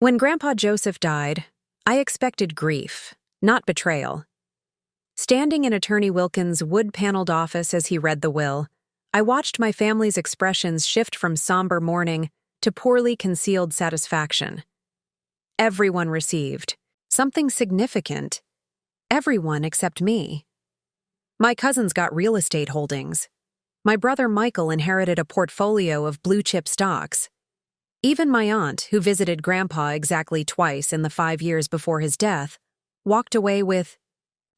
When Grandpa Joseph died, I expected grief, not betrayal. Standing in Attorney Wilkins' wood-paneled office as he read the will, I watched my family's expressions shift from somber mourning to poorly concealed satisfaction. Everyone received something significant. Everyone except me. My cousins got real estate holdings. My brother Michael inherited a portfolio of blue-chip stocks. Even my aunt, who visited Grandpa exactly twice in the 5 years before his death, walked away with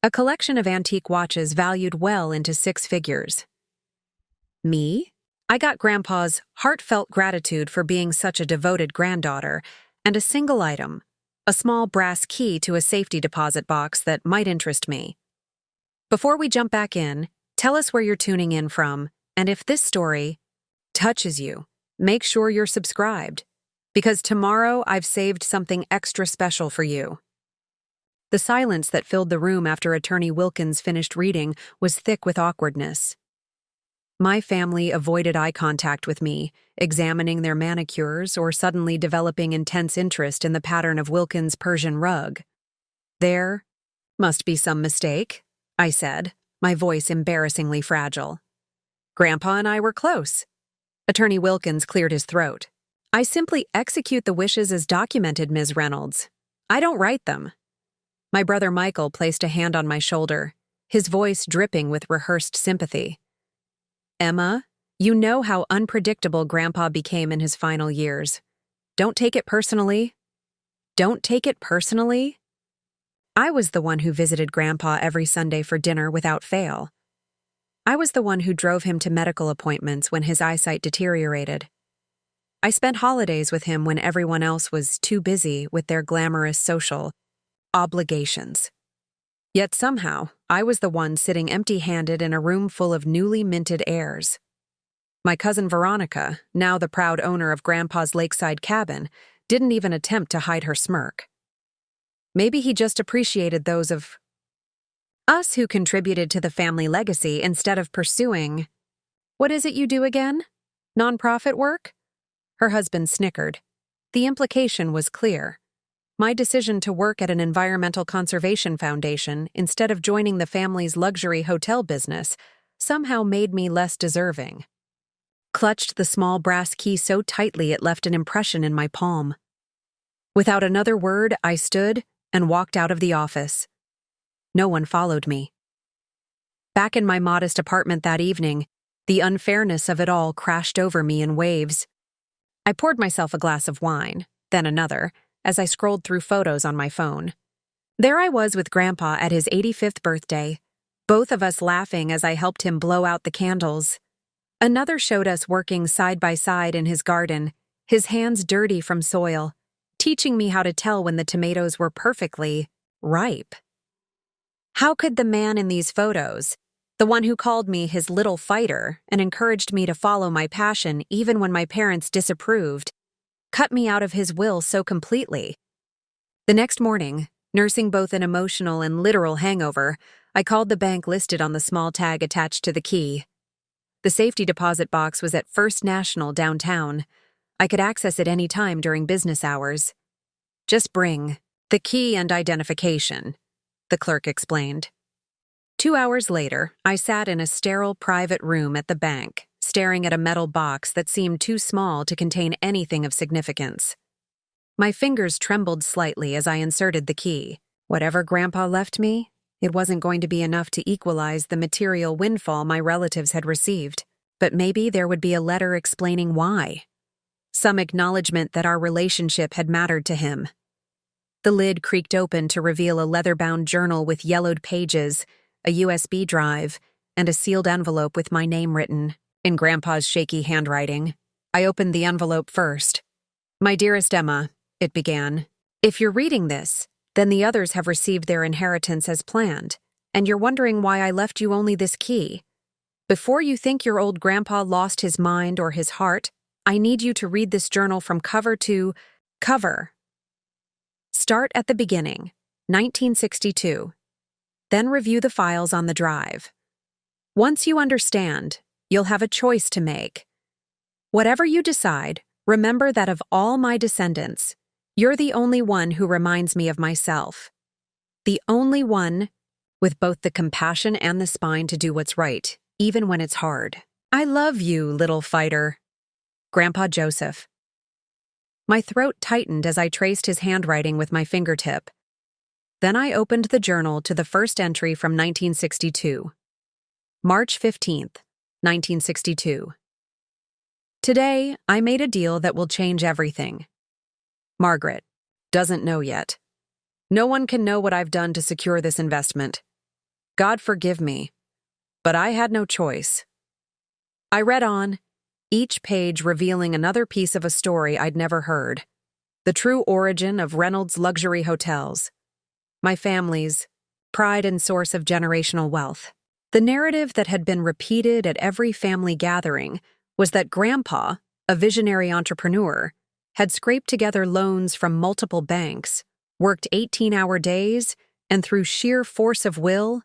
a collection of antique watches valued well into 6 figures. Me? I got Grandpa's heartfelt gratitude for being such a devoted granddaughter and a single item, a small brass key to a safety deposit box that might interest me. Before we jump back in, tell us where you're tuning in from, and if this story touches you, make sure you're subscribed, because tomorrow I've saved something extra special for you. The silence that filled the room after Attorney Wilkins finished reading was thick with awkwardness. My family avoided eye contact with me, examining their manicures or suddenly developing intense interest in the pattern of Wilkins' Persian rug. There must be some mistake, I said, my voice embarrassingly fragile. Grandpa and I were close. Attorney Wilkins cleared his throat. I simply execute the wishes as documented, Ms. Reynolds. I don't write them. My brother Michael placed a hand on my shoulder, his voice dripping with rehearsed sympathy. Emma, you know how unpredictable Grandpa became in his final years. Don't take it personally. Don't take it personally? I was the one who visited Grandpa every Sunday for dinner without fail. I was the one who drove him to medical appointments when his eyesight deteriorated. I spent holidays with him when everyone else was too busy with their glamorous social obligations. Yet somehow, I was the one sitting empty-handed in a room full of newly minted heirs. My cousin Veronica, now the proud owner of Grandpa's lakeside cabin, didn't even attempt to hide her smirk. Maybe he just appreciated those of us who contributed to the family legacy instead of pursuing, what is it you do again? Nonprofit work? Her husband snickered. The implication was clear. My decision to work at an environmental conservation foundation instead of joining the family's luxury hotel business somehow made me less deserving. Clutched the small brass key so tightly it left an impression in my palm. Without another word, I stood and walked out of the office. No one followed me. Back in my modest apartment that evening, the unfairness of it all crashed over me in waves. I poured myself a glass of wine, then another, as I scrolled through photos on my phone. There I was with Grandpa at his 85th birthday, both of us laughing as I helped him blow out the candles. Another showed us working side by side in his garden, his hands dirty from soil, teaching me how to tell when the tomatoes were perfectly ripe. How could the man in these photos, the one who called me his little fighter and encouraged me to follow my passion even when my parents disapproved, cut me out of his will so completely? The next morning, nursing both an emotional and literal hangover, I called the bank listed on the small tag attached to the key. The safety deposit box was at First National downtown. I could access it any time during business hours. Just bring the key and identification, the clerk explained. 2 hours later, I sat in a sterile private room at the bank, staring at a metal box that seemed too small to contain anything of significance. My fingers trembled slightly as I inserted the key. Whatever Grandpa left me, it wasn't going to be enough to equalize the material windfall my relatives had received, but maybe there would be a letter explaining why. Some acknowledgement that our relationship had mattered to him. The lid creaked open to reveal a leather-bound journal with yellowed pages, a USB drive, and a sealed envelope with my name written, in Grandpa's shaky handwriting. I opened the envelope first. "My dearest Emma," it began, "if you're reading this, then the others have received their inheritance as planned, and you're wondering why I left you only this key. Before you think your old Grandpa lost his mind or his heart, I need you to read this journal from cover to cover. Start at the beginning, 1962. Then review the files on the drive. Once you understand, you'll have a choice to make. Whatever you decide, remember that of all my descendants, You're the only one who reminds me of myself. The only one with both the compassion and the spine to do what's right, even when it's hard. I love you, little fighter. Grandpa Joseph. My throat tightened as I traced his handwriting with my fingertip. Then I opened the journal to the first entry from 1962. March 15th, 1962. Today, I made a deal that will change everything. Margaret doesn't know yet. No one can know what I've done to secure this investment. God forgive me, but I had no choice. I read on, each page revealing another piece of a story I'd never heard. The true origin of Reynolds Luxury Hotels. My family's pride and source of generational wealth. The narrative that had been repeated at every family gathering was that Grandpa, a visionary entrepreneur, had scraped together loans from multiple banks, worked 18-hour days, and through sheer force of will,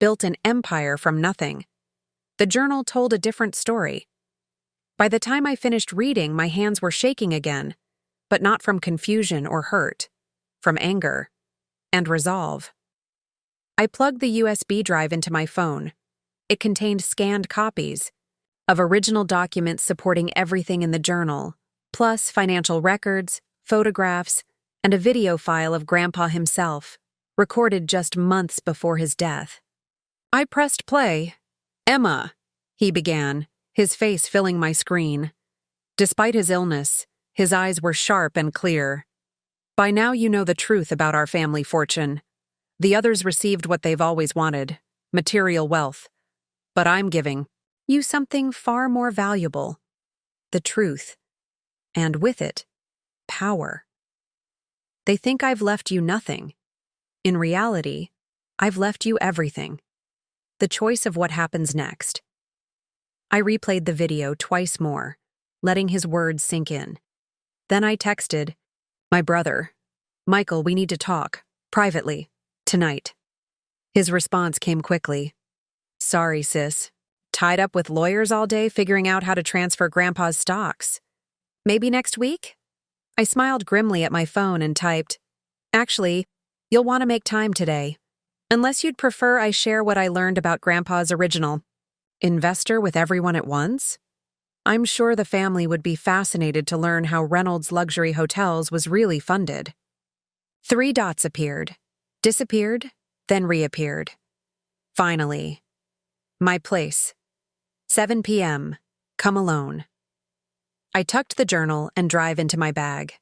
built an empire from nothing. The journal told a different story. By the time I finished reading, my hands were shaking again, but not from confusion or hurt, from anger and resolve. I plugged the USB drive into my phone. It contained scanned copies of original documents supporting everything in the journal, plus financial records, photographs, and a video file of Grandpa himself, recorded just months before his death. I pressed play. "Emma," he began, his face filling my screen. Despite his illness, his eyes were sharp and clear. "By now you know the truth about our family fortune. The others received what they've always wanted, material wealth. But I'm giving you something far more valuable, the truth. And with it, power. They think I've left you nothing. In reality, I've left you everything. The choice of what happens next." I replayed the video twice more, letting his words sink in. Then I texted, "My brother, Michael, we need to talk, privately, tonight." His response came quickly. "Sorry, sis. Tied up with lawyers all day figuring out how to transfer Grandpa's stocks. Maybe next week?" I smiled grimly at my phone and typed, "Actually, you'll want to make time today. Unless you'd prefer I share what I learned about Grandpa's original investor with everyone at once? I'm sure the family would be fascinated to learn how Reynolds Luxury Hotels was really funded." 3 dots appeared, disappeared, then reappeared. Finally. My place. 7 p.m. Come alone. I tucked the journal and drive into my bag.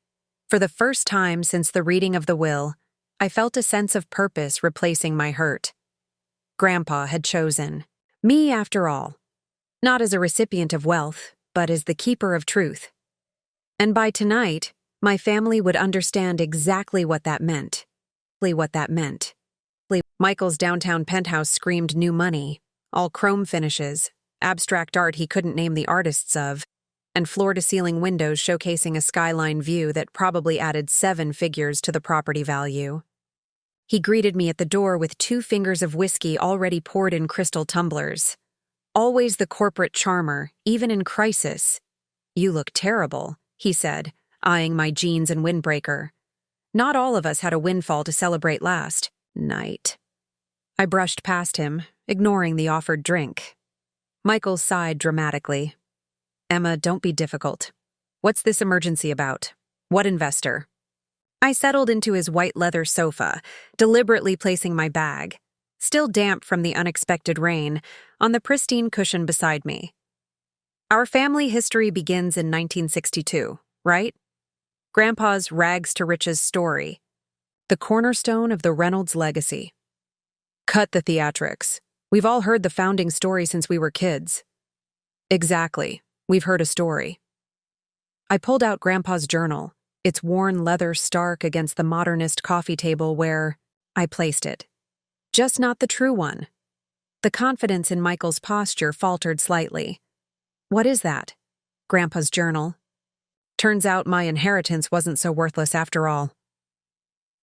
For the first time since the reading of the will, I felt a sense of purpose replacing my hurt. Grandpa had chosen me after all, not as a recipient of wealth, but as the keeper of truth. And by tonight, my family would understand exactly what that meant. Michael's downtown penthouse screamed new money, all chrome finishes, abstract art he couldn't name the artists of, and floor-to-ceiling windows showcasing a skyline view that probably added 7 figures to the property value. He greeted me at the door with 2 fingers of whiskey already poured in crystal tumblers. Always the corporate charmer, even in crisis. "You look terrible," he said, eyeing my jeans and windbreaker. Not all of us had a windfall to celebrate last night. I brushed past him, ignoring the offered drink. Michael sighed dramatically. "Emma, don't be difficult. What's this emergency about? What investor?" I settled into his white leather sofa, deliberately placing my bag, still damp from the unexpected rain, on the pristine cushion beside me. "Our family history begins in 1962, right? Grandpa's rags to riches story. The cornerstone of the Reynolds legacy. Cut the theatrics. We've all heard the founding story since we were kids." "Exactly. We've heard a story." I pulled out Grandpa's journal, its worn leather stark against the modernist coffee table where I placed it. Just not the true one. The confidence in Michael's posture faltered slightly. "What is that?" "Grandpa's journal. Turns out my inheritance wasn't so worthless after all."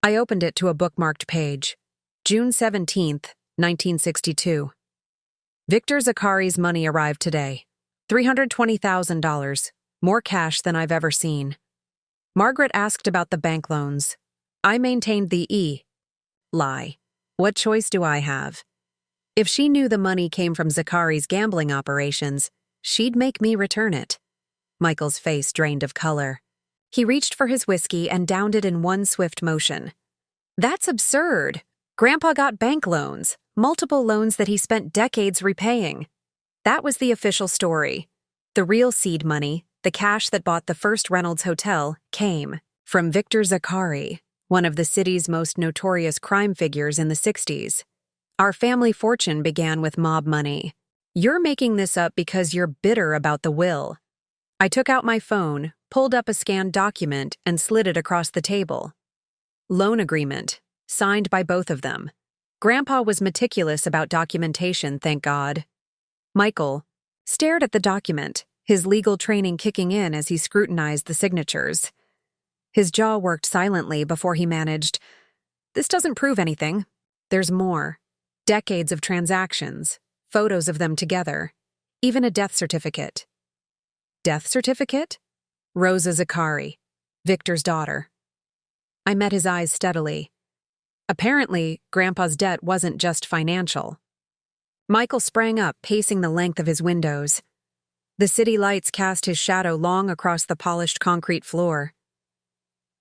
I opened it to a bookmarked page. June 17th, 1962. "Victor Zakari's money arrived today. $320,000. More cash than I've ever seen. Margaret asked about the bank loans. I maintained the lie. What choice do I have? If she knew the money came from Zakari's gambling operations, she'd make me return it. Michael's face drained of color. He reached for his whiskey and downed it in one swift motion. That's absurd. Grandpa got bank loans, multiple loans that he spent decades repaying. That was the official story. The real seed money, the cash that bought the first Reynolds Hotel, came from Victor Zakari, one of the city's most notorious crime figures in the 60s. Our family fortune began with mob money. You're making this up because you're bitter about the will. I took out my phone, pulled up a scanned document, and slid it across the table. Loan agreement, signed by both of them. Grandpa was meticulous about documentation, thank God. Michael stared at the document, his legal training kicking in as he scrutinized the signatures. His jaw worked silently before he managed, "This doesn't prove anything. There's more. Decades of transactions, photos of them together, even a death certificate." Death certificate? Rosa Zakari, Victor's daughter. I met his eyes steadily. Apparently, Grandpa's debt wasn't just financial. Michael sprang up, pacing the length of his windows. The city lights cast his shadow long across the polished concrete floor.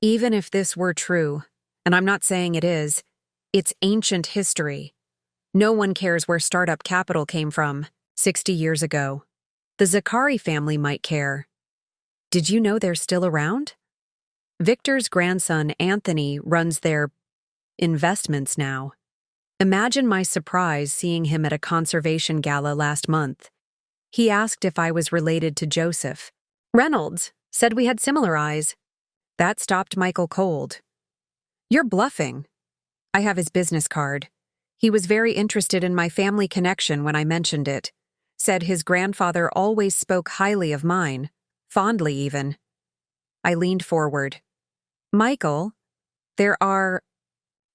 Even if this were true, and I'm not saying it is, it's ancient history. No one cares where startup capital came from 60 years ago. The Zakari family might care. Did you know they're still around? Victor's grandson, Anthony, runs their investments now. Imagine my surprise seeing him at a conservation gala last month. He asked if I was related to Joseph. Reynolds said we had similar eyes. That stopped Michael cold. You're bluffing. I have his business card. He was very interested in my family connection when I mentioned it. Said his grandfather always spoke highly of mine, fondly even. I leaned forward. Michael, there are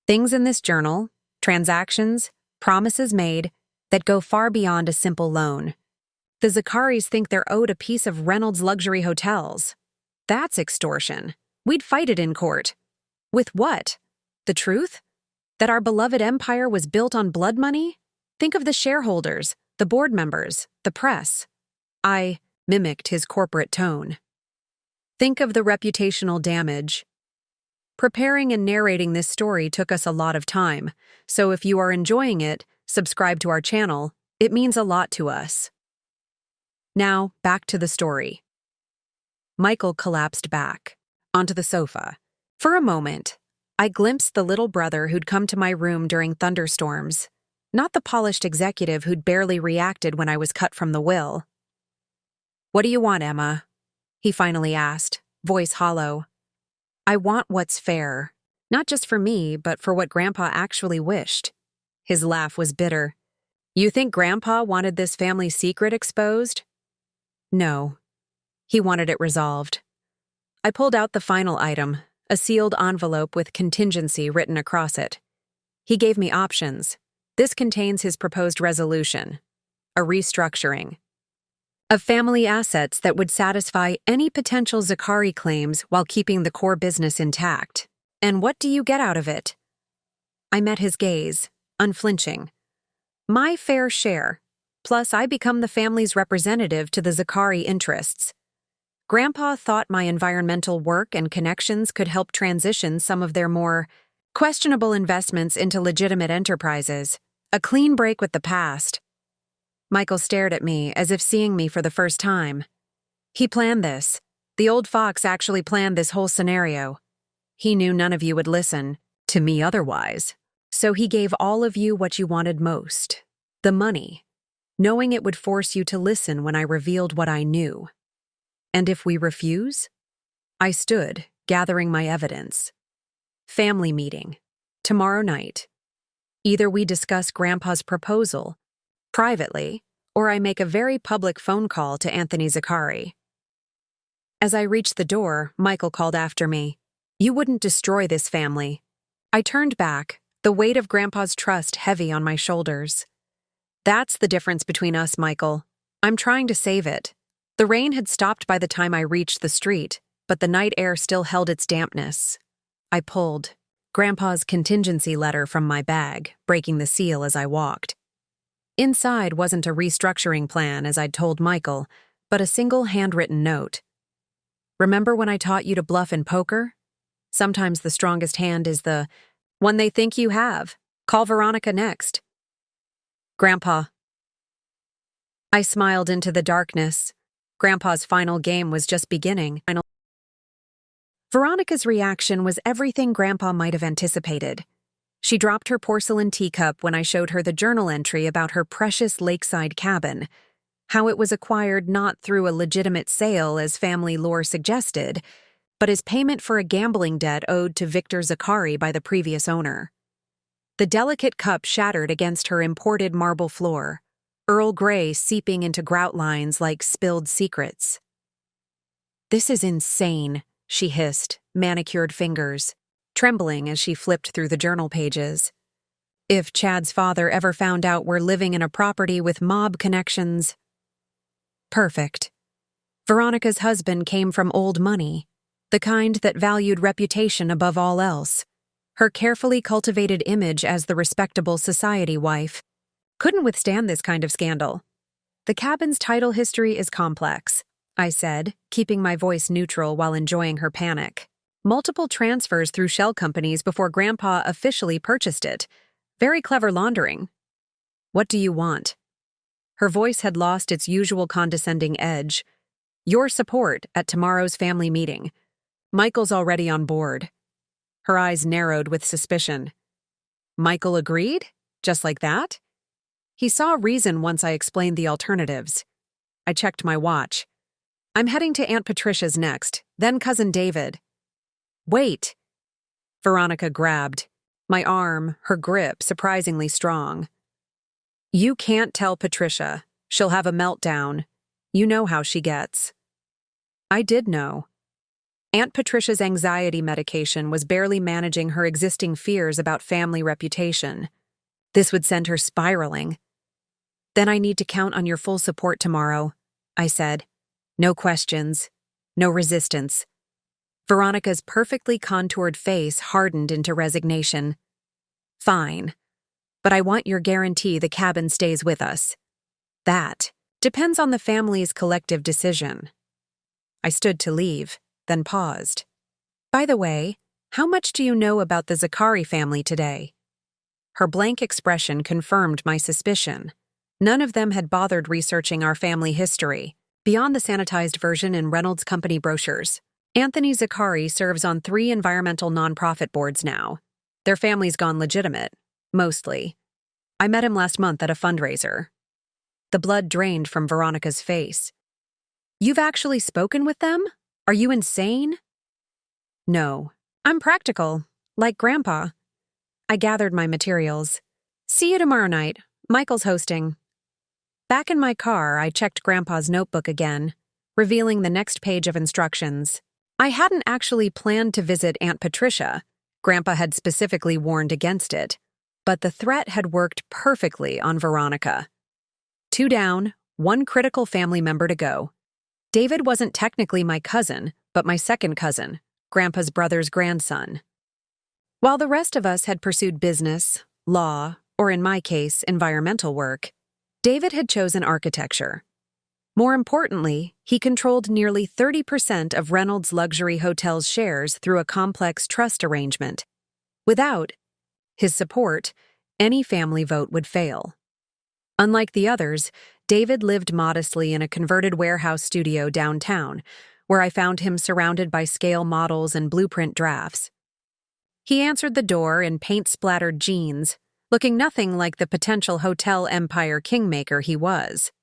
things in this journal, transactions, promises made, that go far beyond a simple loan. The Zakaris think they're owed a piece of Reynolds luxury hotels. That's extortion. We'd fight it in court. With what? The truth? That our beloved empire was built on blood money? Think of the shareholders, the board members, the press. I mimicked his corporate tone. Think of the reputational damage. Preparing and narrating this story took us a lot of time, so if you are enjoying it, subscribe to our channel. It means a lot to us. Now, back to the story. Michael collapsed back onto the sofa. For a moment, I glimpsed the little brother who'd come to my room during thunderstorms, not the polished executive who'd barely reacted when I was cut from the will. "What do you want, Emma?" he finally asked, voice hollow. "I want what's fair, not just for me, but for what Grandpa actually wished." His laugh was bitter. "You think Grandpa wanted this family secret exposed?" "No. He wanted it resolved." I pulled out the final item, a sealed envelope with contingency written across it. He gave me options. This contains his proposed resolution, a restructuring of family assets that would satisfy any potential Zakari claims while keeping the core business intact. And what do you get out of it? I met his gaze, unflinching. My fair share, plus I become the family's representative to the Zakari interests. Grandpa thought my environmental work and connections could help transition some of their more questionable investments into legitimate enterprises, a clean break with the past. Michael stared at me as if seeing me for the first time. He planned this. The old fox actually planned this whole scenario. He knew none of you would listen to me otherwise. So he gave all of you what you wanted most, the money, knowing it would force you to listen when I revealed what I knew. And if we refuse? I stood, gathering my evidence. Family meeting. Tomorrow night. Either we discuss Grandpa's proposal, privately, or I make a very public phone call to Anthony Zakari. As I reached the door, Michael called after me. "You wouldn't destroy this family." I turned back, the weight of Grandpa's trust heavy on my shoulders. "That's the difference between us, Michael. I'm trying to save it." The rain had stopped by the time I reached the street, but the night air still held its dampness. I pulled Grandpa's contingency letter from my bag, breaking the seal as I walked. Inside wasn't a restructuring plan, as I'd told Michael, but a single handwritten note. Remember when I taught you to bluff in poker? Sometimes the strongest hand is the one they think you have. Call Veronica next. Grandpa. I smiled into the darkness. Grandpa's final game was just beginning. Veronica's reaction was everything Grandpa might have anticipated. She dropped her porcelain teacup when I showed her the journal entry about her precious lakeside cabin, how it was acquired not through a legitimate sale as family lore suggested, but as payment for a gambling debt owed to Victor Zakari by the previous owner. The delicate cup shattered against her imported marble floor, Earl Grey seeping into grout lines like spilled secrets. "This is insane," she hissed, manicured fingers, trembling as she flipped through the journal pages. "If Chad's father ever found out we're living in a property with mob connections..." Perfect. Veronica's husband came from old money, the kind that valued reputation above all else. Her carefully cultivated image as the respectable society wife couldn't withstand this kind of scandal. "The cabin's title history is complex," I said, keeping my voice neutral while enjoying her panic. "Multiple transfers through shell companies before Grandpa officially purchased it. Very clever laundering." "What do you want?" Her voice had lost its usual condescending edge. "Your support at tomorrow's family meeting. Michael's already on board." Her eyes narrowed with suspicion. "Michael agreed? Just like that?" "He saw reason once I explained the alternatives." I checked my watch. "I'm heading to Aunt Patricia's next, then Cousin David." "Wait!" Veronica grabbed my arm, her grip surprisingly strong. "You can't tell Patricia. She'll have a meltdown. You know how she gets." I did know. Aunt Patricia's anxiety medication was barely managing her existing fears about family reputation. This would send her spiraling. "Then I need to count on your full support tomorrow," I said. No questions, no resistance. Veronica's perfectly contoured face hardened into resignation. "Fine, but I want your guarantee the cabin stays with us." "That depends on the family's collective decision." I stood to leave, then paused. "By the way, how much do you know about the Zakari family today?" Her blank expression confirmed my suspicion. None of them had bothered researching our family history, beyond the sanitized version in Reynolds Company brochures. Anthony Zakari serves on 3 environmental nonprofit boards now. Their family's gone legitimate, mostly. I met him last month at a fundraiser. The blood drained from Veronica's face. "You've actually spoken with them? Are you insane?" "No. I'm practical, like Grandpa." I gathered my materials. "See you tomorrow night. Michael's hosting." Back in my car, I checked Grandpa's notebook again, revealing the next page of instructions. I hadn't actually planned to visit Aunt Patricia. Grandpa had specifically warned against it. But the threat had worked perfectly on Veronica. 2 down, 1 critical family member to go. David wasn't technically my cousin, but my second cousin, Grandpa's brother's grandson. While the rest of us had pursued business, law, or in my case, environmental work, David had chosen architecture. More importantly, he controlled nearly 30% of Reynolds Luxury Hotels' shares through a complex trust arrangement. Without his support, any family vote would fail. Unlike the others, David lived modestly in a converted warehouse studio downtown, where I found him surrounded by scale models and blueprint drafts. He answered the door in paint-splattered jeans, looking nothing like the potential hotel empire kingmaker he was.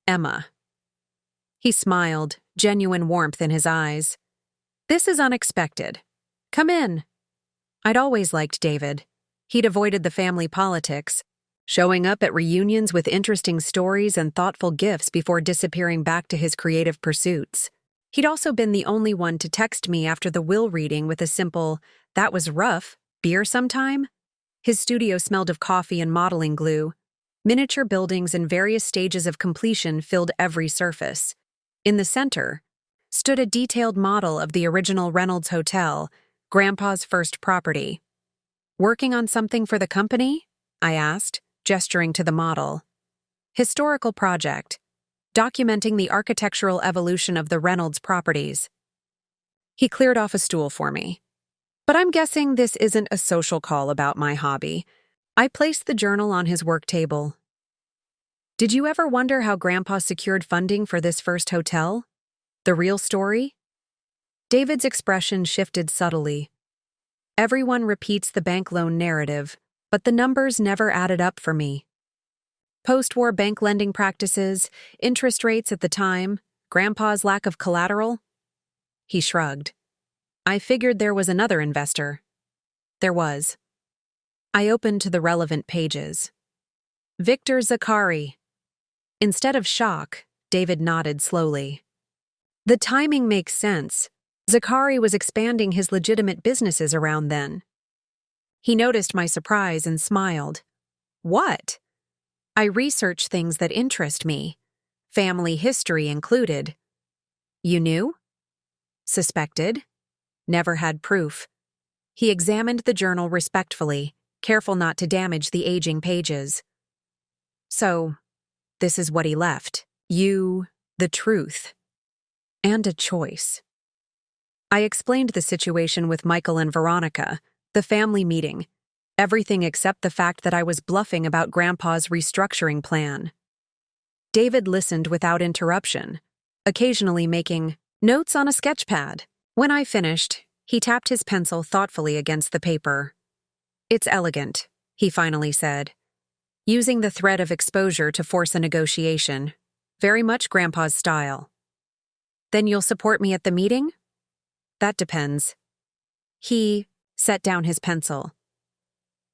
"Emma." He smiled, genuine warmth in his eyes. "This is unexpected. Come in." I'd always liked David. He'd avoided the family politics, showing up at reunions with interesting stories and thoughtful gifts before disappearing back to his creative pursuits. He'd also been the only one to text me after the will reading with a simple, "That was rough, beer sometime?" His studio smelled of coffee and modeling glue. Miniature buildings in various stages of completion filled every surface. In the center, stood a detailed model of the original Reynolds Hotel, Grandpa's first property. "Working on something for the company?" I asked, gesturing to the model. "Historical project, documenting the architectural evolution of the Reynolds properties." He cleared off a stool for me. "But I'm guessing this isn't a social call about my hobby." I placed the journal on his work table. "Did you ever wonder how Grandpa secured funding for this first hotel? The real story?" David's expression shifted subtly. "Everyone repeats the bank loan narrative, but the numbers never added up for me. Post-war bank lending practices, interest rates at the time, Grandpa's lack of collateral." He shrugged. "I figured there was another investor." There was. I opened to the relevant pages. "Victor Zakari." Instead of shock, David nodded slowly. "The timing makes sense. Zakari was expanding his legitimate businesses around then." He noticed my surprise and smiled. "What?" "I research things that interest me, family history included." "You knew?" "Suspected. Never had proof." He examined the journal respectfully, careful not to damage the aging pages. "So, this is what he left. You, the truth. And a choice." I explained the situation with Michael and Veronica, the family meeting, everything except the fact that I was bluffing about Grandpa's restructuring plan. David listened without interruption, occasionally making notes on a sketch pad. When I finished, he tapped his pencil thoughtfully against the paper. "It's elegant," he finally said, using the threat of exposure to force a negotiation. "Very much Grandpa's style." "Then you'll support me at the meeting?" "That depends." He set down his pencil.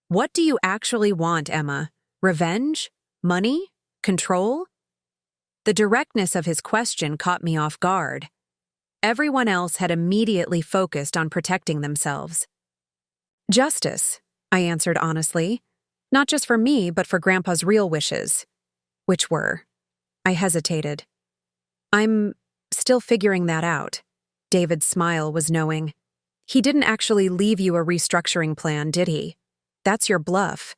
"What do you actually want, Emma? Revenge? Money? Control?" The directness of his question caught me off guard. Everyone else had immediately focused on protecting themselves. "Justice," I answered honestly. "Not just for me, but for Grandpa's real wishes." "Which were?" I hesitated. "I'm still figuring that out." David's smile was knowing. "He didn't actually leave you a restructuring plan, did he? That's your bluff."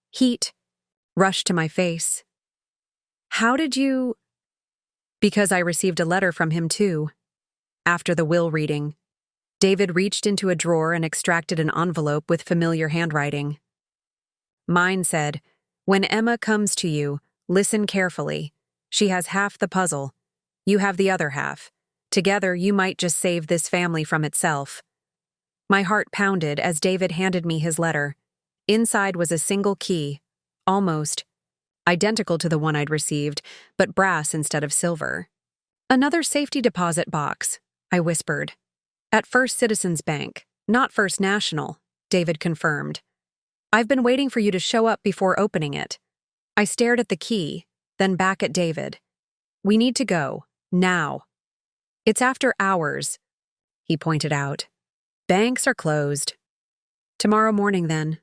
Heat rushed to my face. "How did you—" "Because I received a letter from him too." After the will reading, David reached into a drawer and extracted an envelope with familiar handwriting. Mine said, "When Emma comes to you, listen carefully. She has half the puzzle. You have the other half. Together, you might just save this family from itself." My heart pounded as David handed me his letter. Inside was a single key, almost identical to the one I'd received, but brass instead of silver. "Another safety deposit box," I whispered. "At First Citizens Bank, not First National," David confirmed. "I've been waiting for you to show up before opening it." I stared at the key, then back at David. "We need to go, now." "It's after hours," he pointed out. "Banks are closed." "Tomorrow morning, then.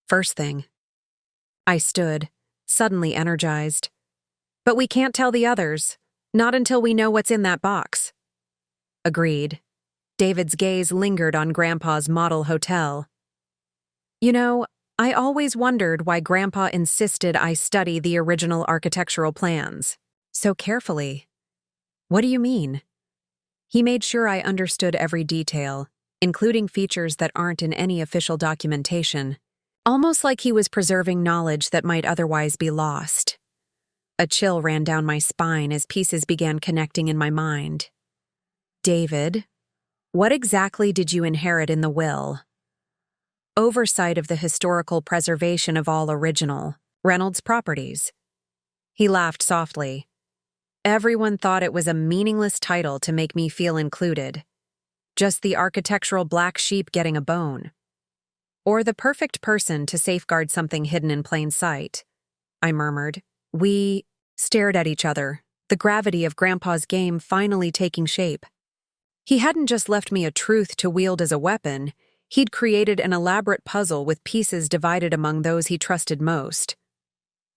First thing." I stood, suddenly energized. "But we can't tell the others, not until we know what's in that box." Agreed. David's gaze lingered on Grandpa's model hotel. "You know, I always wondered why Grandpa insisted I study the original architectural plans so carefully." "What do you mean?" He made sure I understood every detail, including features that aren't in any official documentation, almost like he was preserving knowledge that might otherwise be lost. A chill ran down my spine as pieces began connecting in my mind. "David, what exactly did you inherit in the will?" "Oversight of the historical preservation of all original Reynolds properties." He laughed softly. "Everyone thought it was a meaningless title to make me feel included. Just the architectural black sheep getting a bone. Or the perfect person to safeguard something hidden in plain sight," I murmured. We stared at each other, the gravity of Grandpa's game finally taking shape. He hadn't just left me a truth to wield as a weapon, he'd created an elaborate puzzle with pieces divided among those he trusted most.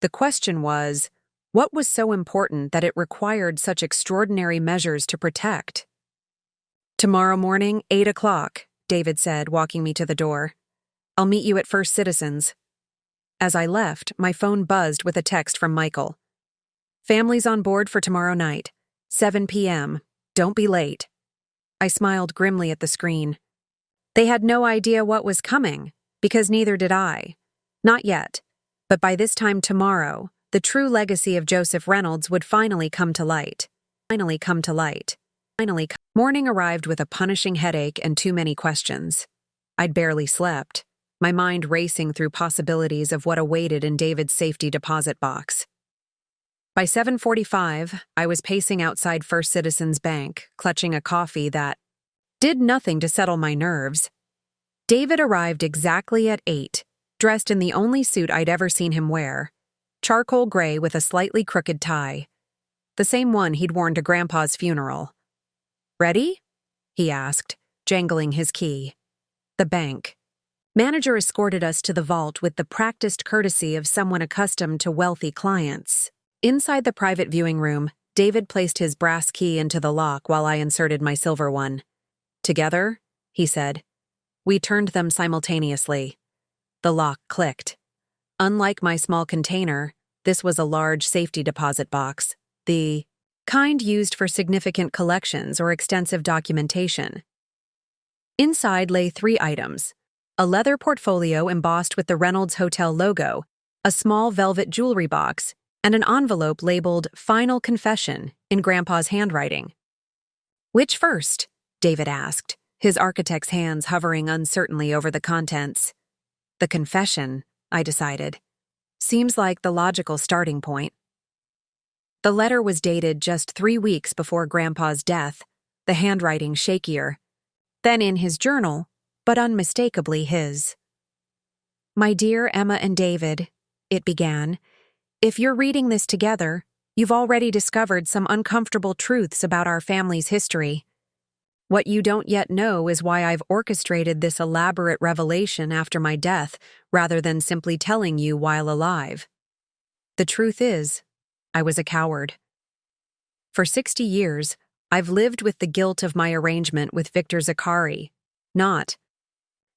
The question was, what was so important that it required such extraordinary measures to protect? Tomorrow morning, 8 o'clock, David said, walking me to the door. I'll meet you at First Citizens. As I left, my phone buzzed with a text from Michael. Family's on board for tomorrow night, 7 p.m. Don't be late. I smiled grimly at the screen. They had no idea what was coming, because neither did I. Not yet. But by this time tomorrow, the true legacy of Joseph Reynolds would finally come to light. Morning arrived with a punishing headache and too many questions. I'd barely slept, my mind racing through possibilities of what awaited in David's safety deposit box. By 7:45, I was pacing outside First Citizens Bank, clutching a coffee that did nothing to settle my nerves. David arrived exactly at 8, dressed in the only suit I'd ever seen him wear, charcoal gray with a slightly crooked tie, the same one he'd worn to Grandpa's funeral. Ready? He asked, jangling his key. The bank. Manager escorted us to the vault with the practiced courtesy of someone accustomed to wealthy clients. Inside the private viewing room, David placed his brass key into the lock while I inserted my silver one. Together, he said. We turned them simultaneously. The lock clicked. Unlike my small container, this was a large safety deposit box, the kind used for significant collections or extensive documentation. Inside lay 3 items: a leather portfolio embossed with the Reynolds Hotel logo, a small velvet jewelry box, and an envelope labeled Final Confession in Grandpa's handwriting. Which first? David asked, his architect's hands hovering uncertainly over the contents. The confession, I decided. Seems like the logical starting point. The letter was dated just 3 weeks before Grandpa's death, the handwriting shakier. Then in his journal, but unmistakably his. My dear Emma and David, it began, if you're reading this together, you've already discovered some uncomfortable truths about our family's history. What you don't yet know is why I've orchestrated this elaborate revelation after my death rather than simply telling you while alive. The truth is, I was a coward. For 60 years, I've lived with the guilt of my arrangement with Victor Zakari, not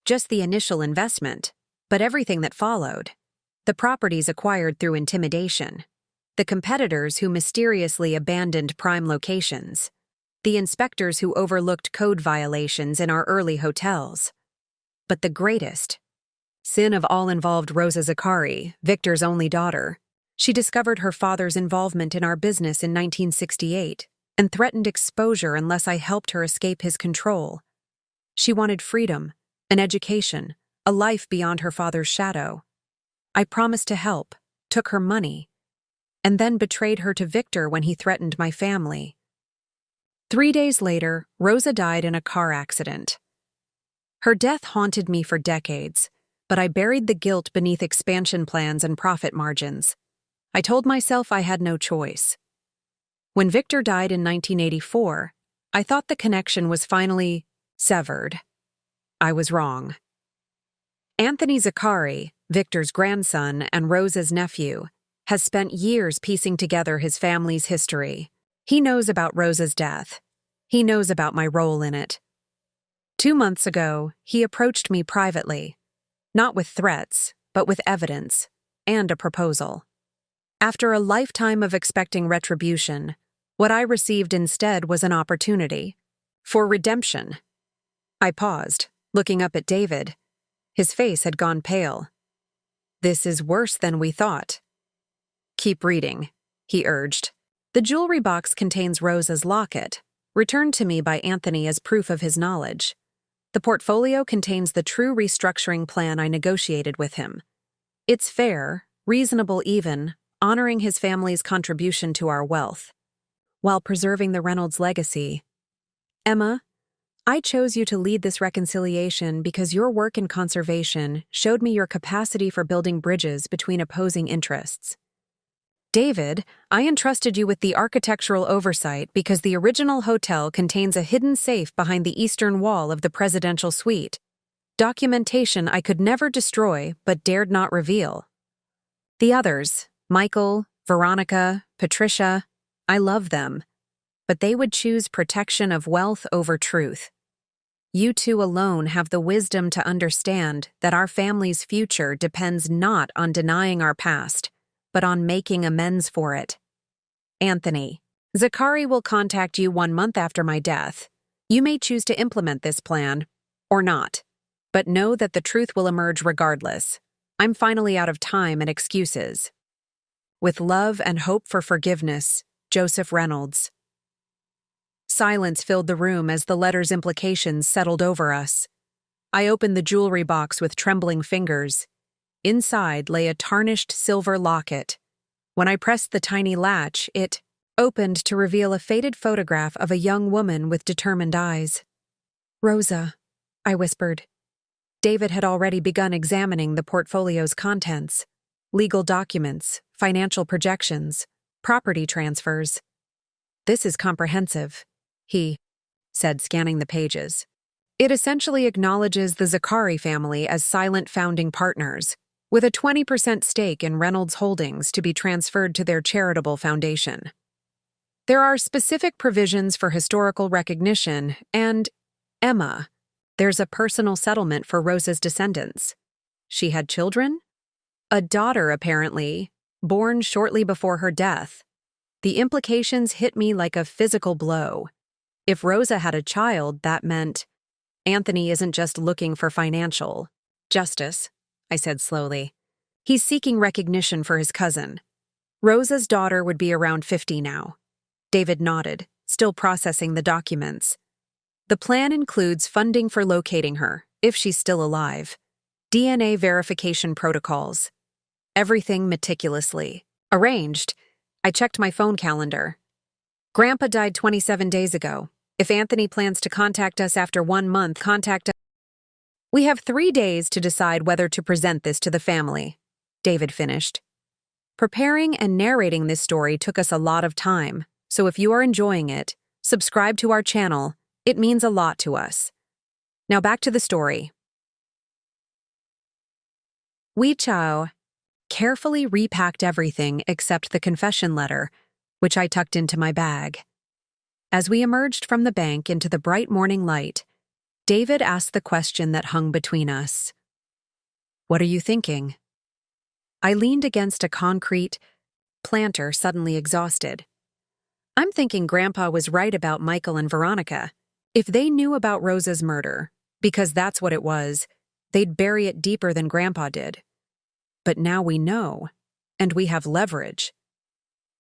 just the initial investment, but everything that followed. The properties acquired through intimidation, the competitors who mysteriously abandoned prime locations, the inspectors who overlooked code violations in our early hotels. But the greatest sin of all involved Rosa Zakari, Victor's only daughter. She discovered her father's involvement in our business in 1968 and threatened exposure unless I helped her escape his control. She wanted freedom, an education, a life beyond her father's shadow. I promised to help, took her money, and then betrayed her to Victor when he threatened my family. 3 days later, Rosa died in a car accident. Her death haunted me for decades, but I buried the guilt beneath expansion plans and profit margins. I told myself I had no choice. When Victor died in 1984, I thought the connection was finally severed. I was wrong. Anthony Zakari, Victor's grandson and Rosa's nephew, has spent years piecing together his family's history. He knows about Rosa's death. He knows about my role in it. 2 months ago, he approached me privately, not with threats, but with evidence and a proposal. After a lifetime of expecting retribution, what I received instead was an opportunity for redemption. I paused, looking up at David. His face had gone pale. This is worse than we thought. Keep reading, he urged. The jewelry box contains Rosa's locket, returned to me by Anthony as proof of his knowledge. The portfolio contains the true restructuring plan I negotiated with him. It's fair, reasonable even, honoring his family's contribution to our wealth, while preserving the Reynolds legacy. Emma, I chose you to lead this reconciliation because your work in conservation showed me your capacity for building bridges between opposing interests. David, I entrusted you with the architectural oversight because the original hotel contains a hidden safe behind the eastern wall of the presidential suite. Documentation I could never destroy but dared not reveal. The others, Michael, Veronica, Patricia, I love them. but they would choose protection of wealth over truth. You two alone have the wisdom to understand that our family's future depends not on denying our past, but on making amends for it. Anthony, Zachary will contact you 1 month after my death. You may choose to implement this plan, or not, but know that the truth will emerge regardless. I'm finally out of time and excuses. With love and hope for forgiveness, Joseph Reynolds. Silence filled the room as the letter's implications settled over us. I opened the jewelry box with trembling fingers. Inside lay a tarnished silver locket. When I pressed the tiny latch, it opened to reveal a faded photograph of a young woman with determined eyes. "Rosa," I whispered. David had already begun examining the portfolio's contents: legal documents, financial projections, property transfers. "This is comprehensive," he said, scanning the pages. "It essentially acknowledges the Zachary family as silent founding partners, with a 20% stake in Reynolds Holdings to be transferred to their charitable foundation. There are specific provisions for historical recognition, and, Emma, there's a personal settlement for Rosa's descendants. She had children? A daughter, apparently, born shortly before her death. The implications hit me like a physical blow. If Rosa had a child, that meant Anthony isn't just looking for financial justice," I said slowly. "He's seeking recognition for his cousin. Rosa's daughter would be around 50 now." David nodded, still processing the documents. "The plan includes funding for locating her, if she's still alive, DNA verification protocols. Everything meticulously arranged." I checked my phone calendar. "Grandpa died 27 days ago. If Anthony plans to contact us after 1 month, contact us. We have 3 days to decide whether to present this to the family," David finished. "Preparing and narrating this story took us a lot of time, so if you are enjoying it, subscribe to our channel. It means a lot to us. Now back to the story." Wee Chow carefully repacked everything except the confession letter, which I tucked into my bag. As we emerged from the bank into the bright morning light, David asked the question that hung between us. "What are you thinking?" I leaned against a concrete planter, suddenly exhausted. "I'm thinking Grandpa was right about Michael and Veronica. If they knew about Rosa's murder, because that's what it was, they'd bury it deeper than Grandpa did. But now we know, and we have leverage.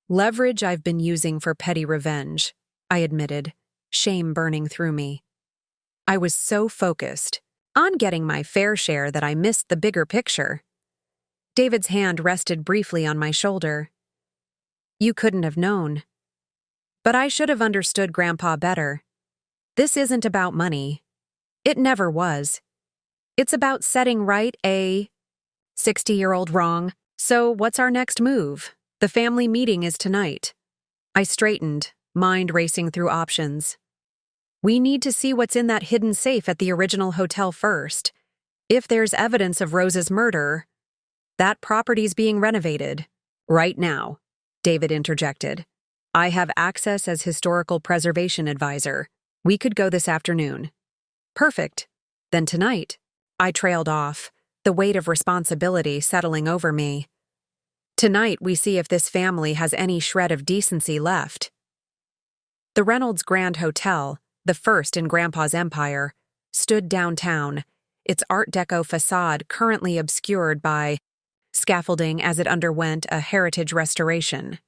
Leverage I've been using for petty revenge," I admitted, shame burning through me. I was so focused on getting my fair share that I missed the bigger picture. David's hand rested briefly on my shoulder. "You couldn't have known. But I should have understood Grandpa better. This isn't about money. It never was. It's about setting right a 60-year-old wrong. So what's our next move? The family meeting is tonight." I straightened, mind racing through options. "We need to see what's in that hidden safe at the original hotel first. If there's evidence of Rosa's murder, that property's being renovated. Right now," David interjected. "I have access as historical preservation advisor. We could go this afternoon." "Perfect. Then tonight." I trailed off, the weight of responsibility settling over me. "Tonight we see if this family has any shred of decency left." The Reynolds Grand Hotel, the first in Grandpa's empire, stood downtown, its Art Deco facade currently obscured by scaffolding as it underwent a heritage restoration.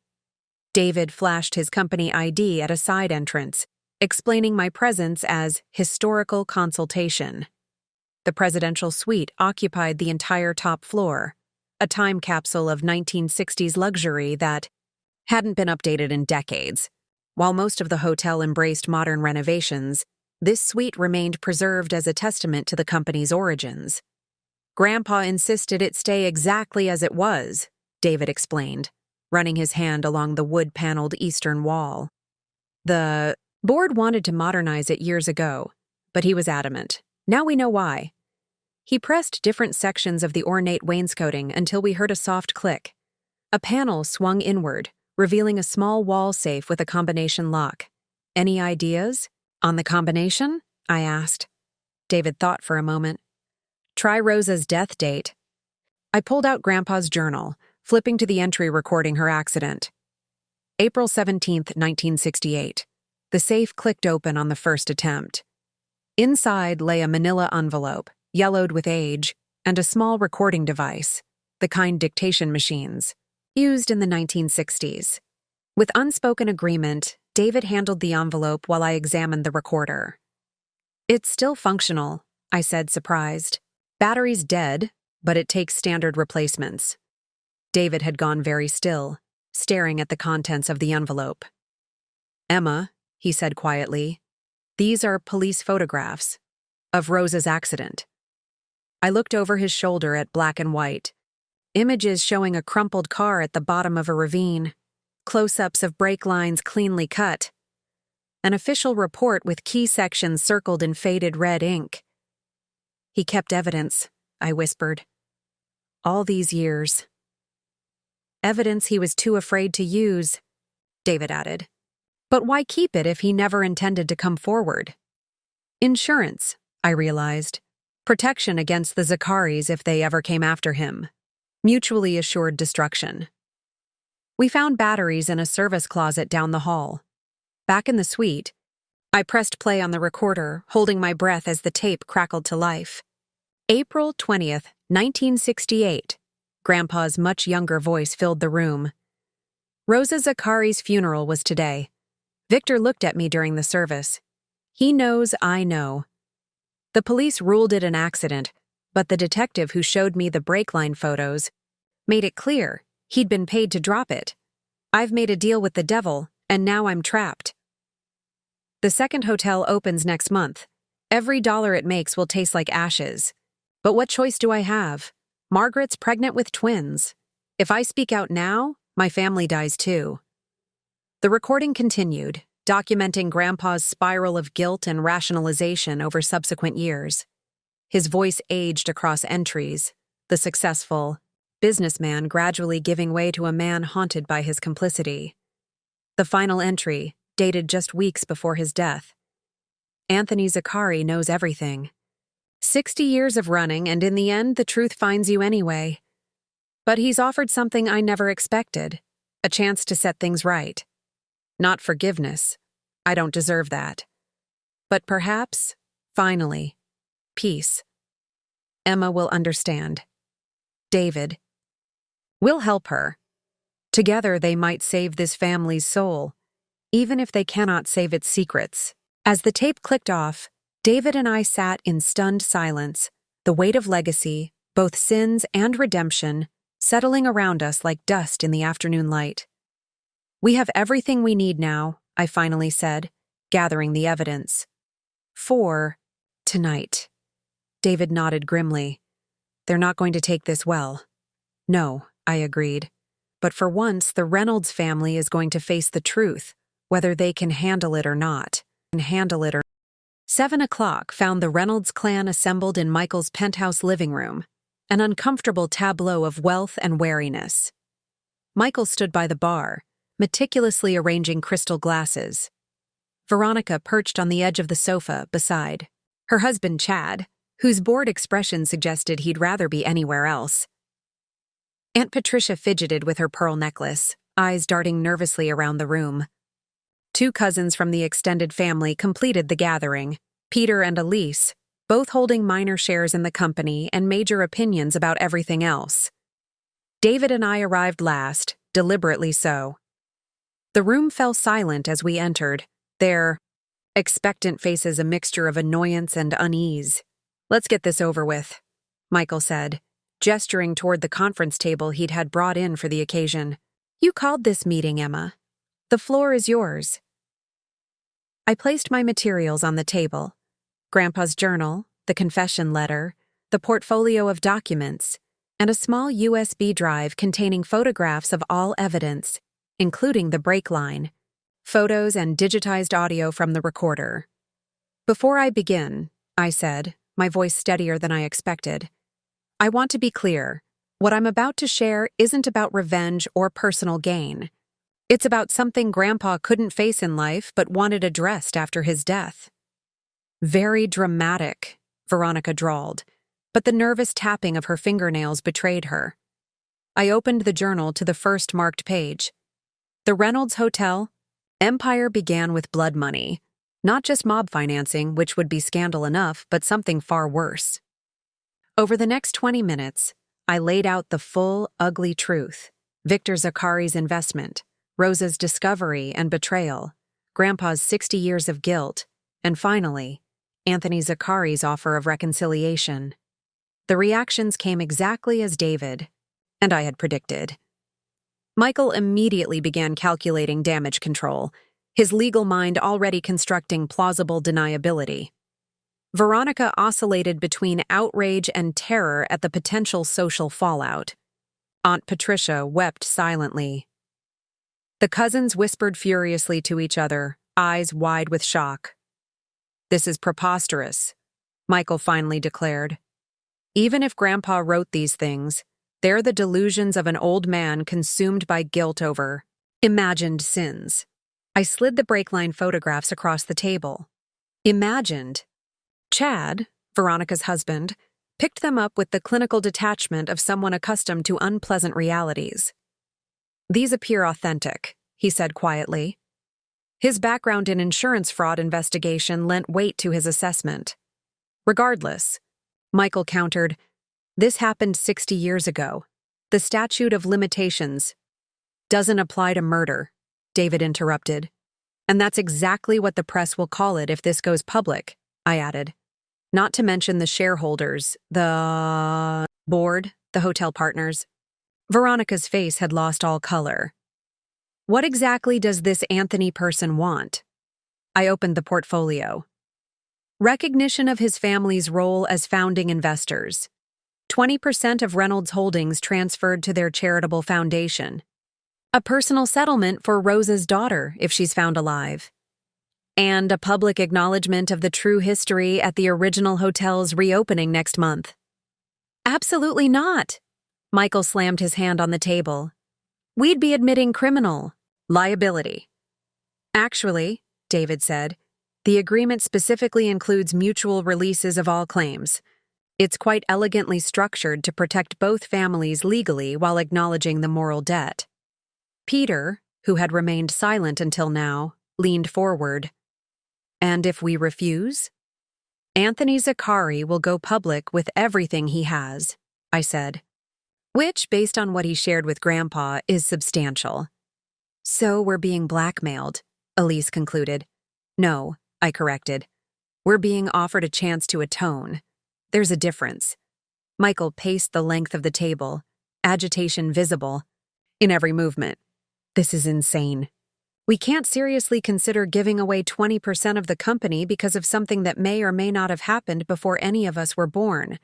David flashed his company ID at a side entrance, explaining my presence as historical consultation. The presidential suite occupied the entire top floor, a time capsule of 1960s luxury that hadn't been updated in decades. While most of the hotel embraced modern renovations, this suite remained preserved as a testament to the company's origins. "Grandpa insisted it stay exactly as it was," David explained, running his hand along the wood-paneled eastern wall. "The board wanted to modernize it years ago, but he was adamant. Now we know why." He pressed different sections of the ornate wainscoting until we heard a soft click. A panel swung inward, revealing a small wall safe with a combination lock. Any ideas? On the combination? I asked. David thought for a moment. Try Rosa's death date. I pulled out Grandpa's journal, flipping to the entry recording her accident. April 17th, 1968. The safe clicked open on the first attempt. Inside lay a manila envelope, yellowed with age, and a small recording device, the kind dictation machines, used in the 1960s. With unspoken agreement, David handled the envelope while I examined the recorder. It's still functional, I said, surprised. Battery's dead, but it takes standard replacements. David had gone very still, staring at the contents of the envelope. Emma, he said quietly, these are police photographs of Rosa's accident. I looked over his shoulder at black and white, images showing a crumpled car at the bottom of a ravine, close-ups of brake lines cleanly cut, an official report with key sections circled in faded red ink. He kept evidence, I whispered. All these years. Evidence he was too afraid to use, David added. But why keep it if he never intended to come forward? Insurance, I realized. Protection against the Zakaris if they ever came after him. Mutually assured destruction. We found batteries in a service closet down the hall. Back in the suite, I pressed play on the recorder, holding my breath as the tape crackled to life. April 20th, 1968. Grandpa's much younger voice filled the room. Rosa Zakari's funeral was today. Victor looked at me during the service. He knows I know. The police ruled it an accident, but the detective who showed me the brake line photos made it clear he'd been paid to drop it. I've made a deal with the devil, and now I'm trapped. The second hotel opens next month. Every dollar it makes will taste like ashes. But what choice do I have? Margaret's pregnant with twins. If I speak out now, my family dies too. The recording continued, documenting Grandpa's spiral of guilt and rationalization over subsequent years. His voice aged across entries, the successful businessman gradually giving way to a man haunted by his complicity. The final entry, dated just weeks before his death. Anthony Zakari knows everything. 60 years of running, and in the end, the truth finds you anyway. But he's offered something I never expected, a chance to set things right. Not forgiveness. I don't deserve that. But perhaps, finally, peace. Emma will understand. David. We'll help her. Together they might save this family's soul, even if they cannot save its secrets. As the tape clicked off, David and I sat in stunned silence, the weight of legacy, both sins and redemption, settling around us like dust in the afternoon light. We have everything we need now, I finally said, gathering the evidence. For tonight. David nodded grimly. They're not going to take this well. No, I agreed. But for once, the Reynolds family is going to face the truth, whether they can handle it or not. 7 o'clock found the Reynolds clan assembled in Michael's penthouse living room, an uncomfortable tableau of wealth and wariness. Michael stood by the bar, meticulously arranging crystal glasses. Veronica perched on the edge of the sofa beside her husband Chad, whose bored expression suggested he'd rather be anywhere else. Aunt Patricia fidgeted with her pearl necklace, eyes darting nervously around the room. 2 cousins from the extended family completed the gathering, Peter and Elise, both holding minor shares in the company and major opinions about everything else. David and I arrived last, deliberately so. The room fell silent as we entered, their expectant faces a mixture of annoyance and unease. Let's get this over with, Michael said, gesturing toward the conference table he'd had brought in for the occasion. You called this meeting, Emma. The floor is yours. I placed my materials on the table. Grandpa's journal, the confession letter, the portfolio of documents, and a small USB drive containing photographs of all evidence, including the brake line, photos and digitized audio from the recorder. Before I begin, I said, my voice steadier than I expected, I want to be clear. What I'm about to share isn't about revenge or personal gain. It's about something Grandpa couldn't face in life but wanted addressed after his death. Very dramatic, Veronica drawled, but the nervous tapping of her fingernails betrayed her. I opened the journal to the first marked page. The Reynolds Hotel. Empire began with blood money. Not just mob financing, which would be scandal enough, but something far worse. Over the next 20 minutes, I laid out the full, ugly truth. Victor Zakari's investment, Rosa's discovery and betrayal, Grandpa's 60 years of guilt, and finally, Anthony Zakari's offer of reconciliation. The reactions came exactly as David and I had predicted. Michael immediately began calculating damage control, his legal mind already constructing plausible deniability. Veronica oscillated between outrage and terror at the potential social fallout. Aunt Patricia wept silently. The cousins whispered furiously to each other, eyes wide with shock. "This is preposterous," Michael finally declared. "Even if Grandpa wrote these things, they're the delusions of an old man consumed by guilt over imagined sins." I slid the break-line photographs across the table. Imagined. Chad, Veronica's husband, picked them up with the clinical detachment of someone accustomed to unpleasant realities. "These appear authentic," he said quietly. His background in insurance fraud investigation lent weight to his assessment. "Regardless," Michael countered, "this happened 60 years ago. The statute of limitations doesn't apply to murder," David interrupted. "And that's exactly what the press will call it if this goes public," I added. "Not to mention the shareholders, the board, the hotel partners." Veronica's face had lost all color. "What exactly does this Anthony person want?" I opened the portfolio. Recognition of his family's role as founding investors. 20% of Reynolds Holdings transferred to their charitable foundation. A personal settlement for Rosa's daughter if she's found alive. And a public acknowledgement of the true history at the original hotel's reopening next month. "Absolutely not!" Michael slammed his hand on the table. "We'd be admitting criminal liability." "Actually," David said, "the agreement specifically includes mutual releases of all claims. It's quite elegantly structured to protect both families legally while acknowledging the moral debt." Peter, who had remained silent until now, leaned forward. "And if we refuse?" "Anthony Zakari will go public with everything he has," I said. Which, based on what he shared with Grandpa, is substantial. "So we're being blackmailed," Elise concluded. "No," I corrected. "We're being offered a chance to atone. There's a difference." Michael paced the length of the table, agitation visible in every movement. "This is insane. We can't seriously consider giving away 20% of the company because of something that may or may not have happened before any of us were born."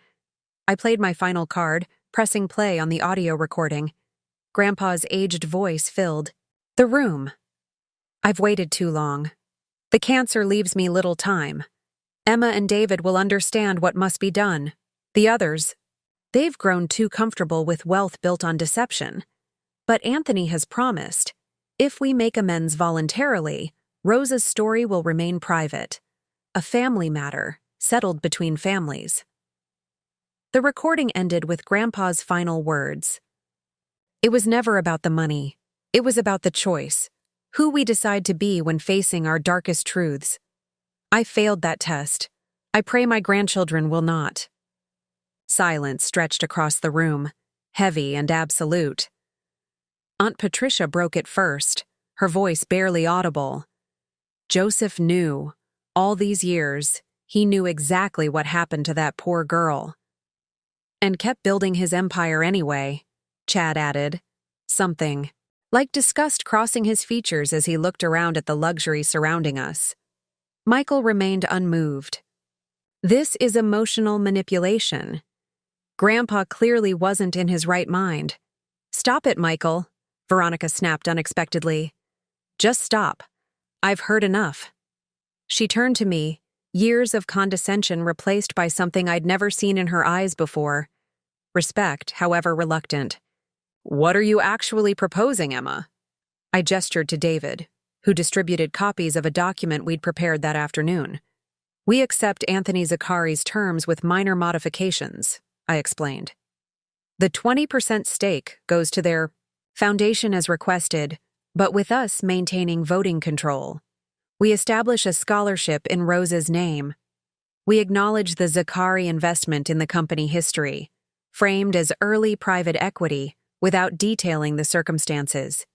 I played my final card, pressing play on the audio recording. Grandpa's aged voice filled the room. "I've waited too long. The cancer leaves me little time. Emma and David will understand what must be done. The others, they've grown too comfortable with wealth built on deception. But Anthony has promised, if we make amends voluntarily, Rosa's story will remain private. A family matter, settled between families." The recording ended with Grandpa's final words. "It was never about the money. It was about the choice, who we decide to be when facing our darkest truths. I failed that test. I pray my grandchildren will not." Silence stretched across the room, heavy and absolute. Aunt Patricia broke it first, her voice barely audible. "Joseph knew. All these years, he knew exactly what happened to that poor girl. And kept building his empire anyway," Chad added. Something like disgust crossing his features as he looked around at the luxury surrounding us. Michael remained unmoved. "This is emotional manipulation. Grandpa clearly wasn't in his right mind." "Stop it, Michael," Veronica snapped unexpectedly. "Just stop. I've heard enough." She turned to me, years of condescension replaced by something I'd never seen in her eyes before. Respect, however reluctant. "What are you actually proposing, Emma?" I gestured to David, who distributed copies of a document we'd prepared that afternoon. We accept Anthony Zaccari's terms with minor modifications, I explained. The 20% stake goes to their foundation as requested, but with us maintaining voting control. We establish a scholarship in Rose's name. We acknowledge the Zaccari investment in the company history, framed as early private equity without detailing the circumstances.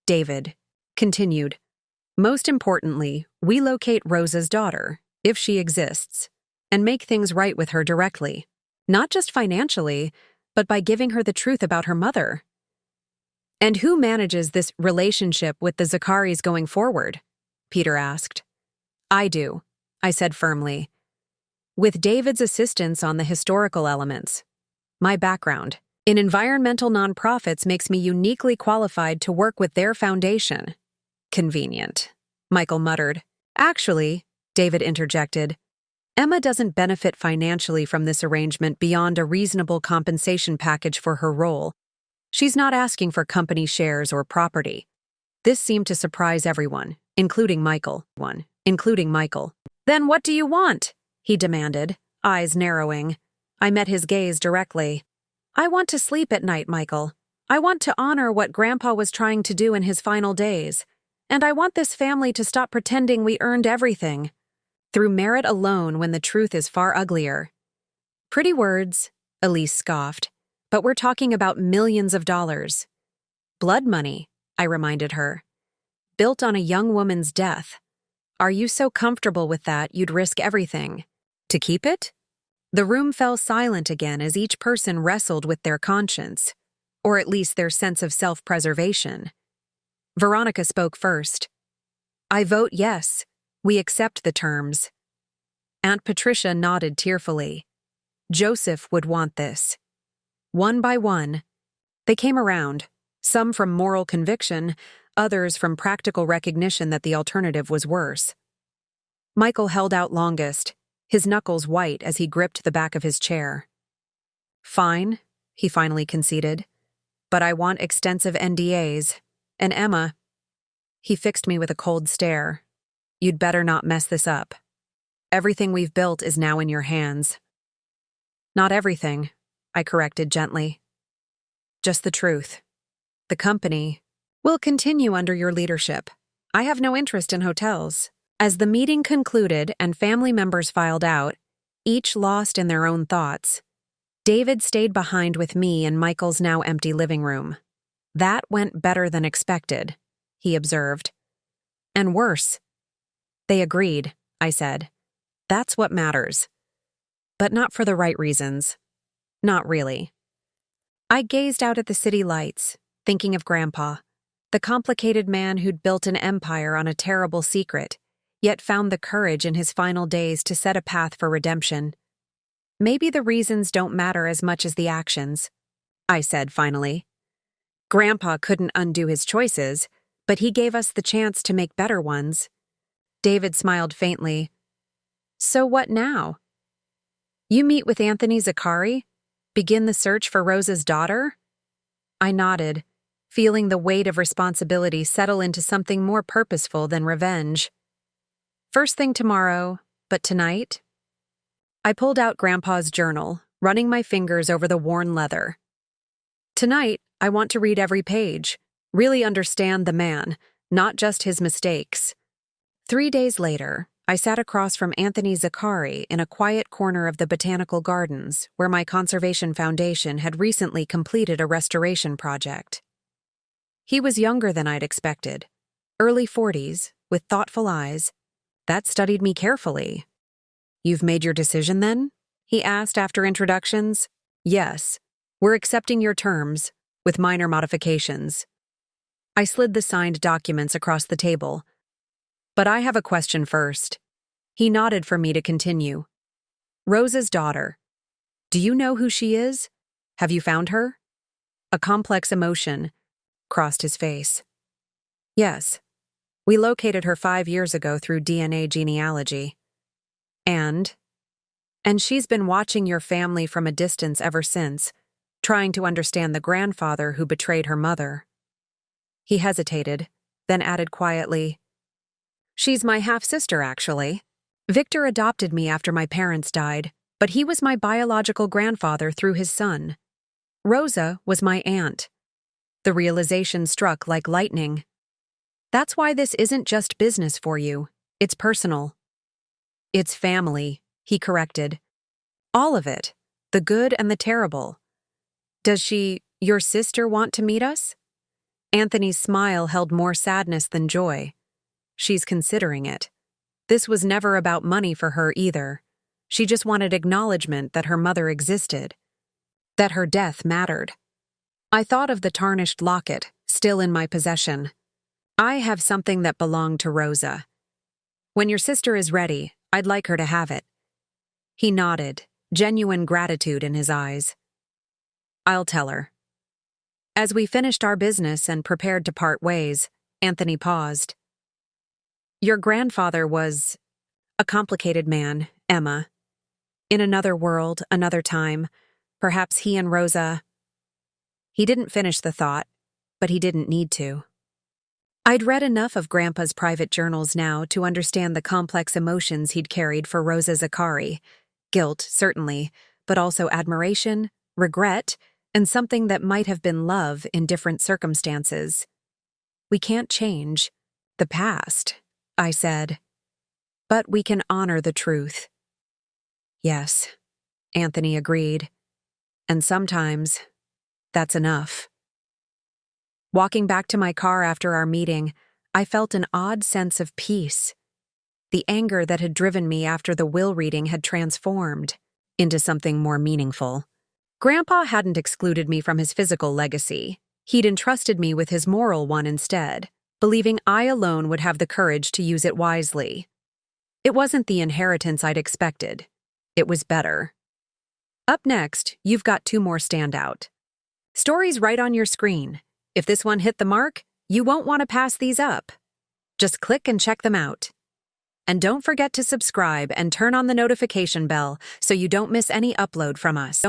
David continued. Most importantly, we locate Rose's daughter, if she exists, and make things right with her directly, not just financially, but by giving her the truth about her mother. And who manages this relationship with the Zaccaris going forward? Peter asked. I do, I said firmly. With David's assistance on the historical elements. My background in environmental nonprofits makes me uniquely qualified to work with their foundation. Convenient, Michael muttered. Actually, David interjected, Emma doesn't benefit financially from this arrangement beyond a reasonable compensation package for her role. She's not asking for company shares or property. This seemed to surprise everyone, including Michael. Then what do you want? He demanded, eyes narrowing. I met his gaze directly. I want to sleep at night, Michael. I want to honor what Grandpa was trying to do in his final days. And I want this family to stop pretending we earned everything. Through merit alone when the truth is far uglier. Pretty words, Elise scoffed. But we're talking about millions of dollars. Blood money, I reminded her. Built on a young woman's death. Are you so comfortable with that you'd risk everything? To keep it? The room fell silent again as each person wrestled with their conscience, or at least their sense of self-preservation. Veronica spoke first. I vote yes. We accept the terms. Aunt Patricia nodded tearfully. Joseph would want this. One by one, they came around, some from moral conviction, others from practical recognition that the alternative was worse. Michael held out longest, his knuckles white as he gripped the back of his chair. Fine, he finally conceded, but I want extensive NDAs, and Emma. He fixed me with a cold stare. You'd better not mess this up. Everything we've built is now in your hands. Not everything, I corrected gently. Just the truth. The company will continue under your leadership. I have no interest in hotels. As the meeting concluded and family members filed out, each lost in their own thoughts, David stayed behind with me in Michael's now empty living room. That went better than expected, he observed. And worse. They agreed, I said. That's what matters. But not for the right reasons. Not really. I gazed out at the city lights, thinking of Grandpa, the complicated man who'd built an empire on a terrible secret, yet found the courage in his final days to set a path for redemption. Maybe the reasons don't matter as much as the actions, I said finally. Grandpa couldn't undo his choices, but he gave us the chance to make better ones. David smiled faintly. So what now? You meet with Anthony Zaccari? Begin the search for Rose's daughter? I nodded, feeling the weight of responsibility settle into something more purposeful than revenge. First thing tomorrow, but tonight? I pulled out Grandpa's journal, running my fingers over the worn leather. Tonight, I want to read every page, really understand the man, not just his mistakes. 3 days later, I sat across from Anthony Zaccari in a quiet corner of the Botanical Gardens where my conservation foundation had recently completed a restoration project. He was younger than I'd expected, early 40s, with thoughtful eyes. That studied me carefully. You've made your decision then? He asked after introductions. Yes, we're accepting your terms, with minor modifications. I slid the signed documents across the table. But I have a question first. He nodded for me to continue. Rose's daughter. Do you know who she is? Have you found her? A complex emotion crossed his face. Yes. We located her 5 years ago through DNA genealogy. And she's been watching your family from a distance ever since, trying to understand the grandfather who betrayed her mother. He hesitated, then added quietly, "She's my half-sister, actually. Victor adopted me after my parents died, but he was my biological grandfather through his son. Rosa was my aunt." The realization struck like lightning. "That's why this isn't just business for you. It's personal." "It's family," he corrected. "All of it, the good and the terrible." "Does your sister, want to meet us?" Anthony's smile held more sadness than joy. "She's considering it. This was never about money for her either. She just wanted acknowledgement that her mother existed, that her death mattered." I thought of the tarnished locket, still in my possession. "I have something that belonged to Rosa. When your sister is ready, I'd like her to have it." He nodded, genuine gratitude in his eyes. "I'll tell her." As we finished our business and prepared to part ways, Anthony paused. "Your grandfather was a complicated man, Emma. In another world, another time, perhaps he and Rosa—" He didn't finish the thought, but he didn't need to. I'd read enough of Grandpa's private journals now to understand the complex emotions he'd carried for Rosa Zakari. Guilt, certainly, but also admiration, regret, and something that might have been love in different circumstances. "We can't change the past," I said, "but we can honor the truth." "Yes," Anthony agreed. "And sometimes that's enough." Walking back to my car after our meeting, I felt an odd sense of peace. The anger that had driven me after the will reading had transformed into something more meaningful. Grandpa hadn't excluded me from his physical legacy. He'd entrusted me with his moral one instead, believing I alone would have the courage to use it wisely. It wasn't the inheritance I'd expected. It was better. Up next, you've got 2 more stand out. Stories right on your screen. If this one hit the mark, you won't want to pass these up. Just click and check them out. And don't forget to subscribe and turn on the notification bell so you don't miss any upload from us.